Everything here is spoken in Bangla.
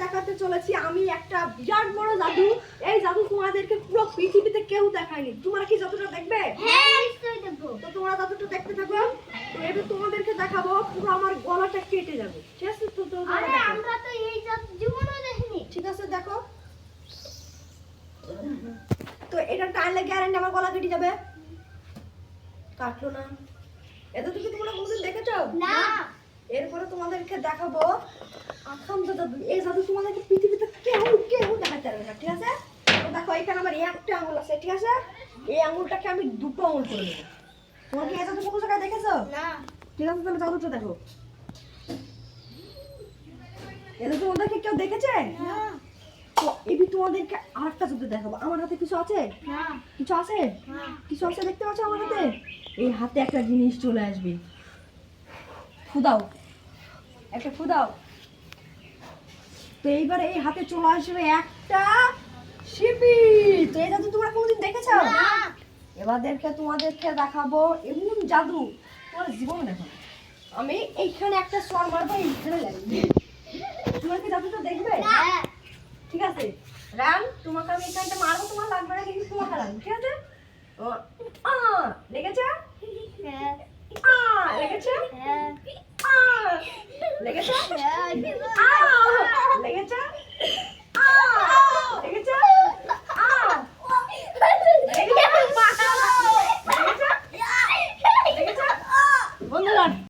দেখাতে চলেছি আমি একটা বিরাট বড় জাদু। এই জাদু তোমাদেরকে পুরো পৃথিবীতে কেউ দেখায়নি। তোমরা কি জাদুটা দেখবে? হ্যাঁ নিশ্চয়ই দেখব। তো তোমরা জাদুটা দেখতে থাকো। তো এবার তোমাদেরকে দেখাবো পুরো আমার গলাটা কেটে যাবে। ঠিক আছে? তো আরে আমরা তো এই জাদু জীবনেও দেখিনি। ঠিক আছে দেখো। তো এটা টানলে গ্যারান্টি আমার গলা কেটে যাবে। কাটলো না। এটা তো কি তোমরা কোনোদিন দেখেছো? না। এরপরে তোমাদেরকে দেখাবো আখাম জাদু। এই জাদু তোমাদেরকে পৃথিবীতে কেউ দেখাতে পারবে না। ঠিক আছে? তো দেখো এখানে আমার একটা আঙুল আছে। ঠিক আছে? এই আঙুলটাকে আমি দুটো আঙুল করে দেবো। তোমরা কি এই জাদু কোনো জায়গায় দেখেছো? না। ঠিক আছে তাহলে জাদুটা দেখো। এটা তোমাদেরকে কেউ দেখেছে? না। তো এবার তোমাদেরকে আরেকটা জাদু দেখাবো। আমার হাতে কিছু আছে? না। কিছু আছে? না। কিছু আছে দেখতে পাচ্ছ আমার হাতে? এই হাতে একটা জিনিস চলে আসবে। ফুদাও, একটা ফুদাও। তো এইবার এই হাতে চলে আসবে একটা শিপি। তো এই জাদু তোমরা কোনোদিন দেখেছো? না। তোমাদেরকে দেখাবো এমন জাদু তোমার জীবনে দেখো। আমি এইখানে একটা সর মারবো, এইখানে লাগবে। তোমরা কি জাদুটা দেখবে? না। ঠিক আছে রান, তোমাকে আমি এখানটা মারবো, তোমার লাগবে না কিন্তু তোমাকে লাগবে। ঠিক আছে? ও লেগেছে? হ্যাঁ। লেগেছে? হ্যাঁ। লেগেছে? হ্যাঁ।